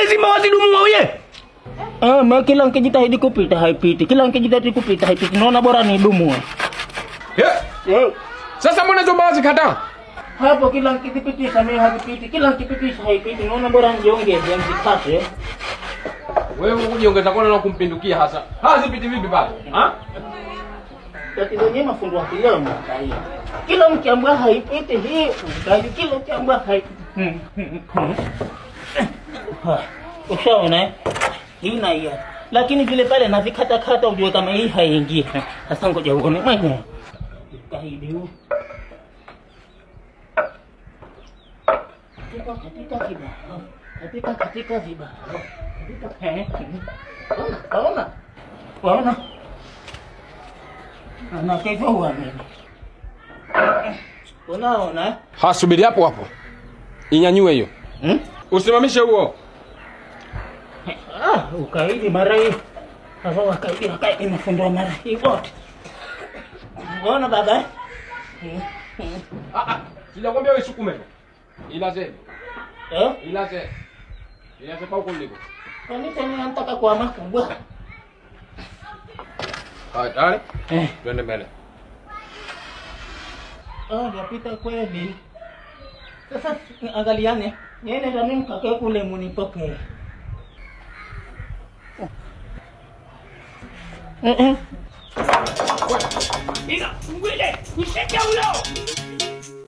umezima wazidumu wewe. Kila nikijitahidi kupita haipiti. Kila nikijitahidi kupita haipiti. Naona bora ni dumu. Sasa mbona hizo baadhi kata? Hapo kila nikipitisha mimi haipiti. Kila nikipitisha haipiti. Naona bora nijiongeze msikate. Wewe ujiongeza kwa nini kumpindukia hasa? Hazipiti vipi pale? Tatizo nyema mafundo wa kilimo sahihi. Kila mkiambia haipiti hii, kila mkiambia haipiti. Ushaona hii na hiyo. Lakini vile pale navikata ujue kama hii haingii. Sasa ngoja uone mwenyewe. Kaidi huu. Katika vibao. Waona? Na kaifa uamini. Unaona? Hasubiri hapo. Inyanyue hiyo. Usimamishe huo. Ukaidi mara hii. Sasa wakaidi mafundwa mara hii wote. Unaona baba? Sijakwambia wewe sukume. Ilaze. Ilaze pa huko ndiko. Kwa nini nataka kwa makubwa? Dale. Twende mbele. Yapita kweli. Sasa angaliane. Yeye ndio mkake kule munipokee. Ila, ngwele, usije ulo.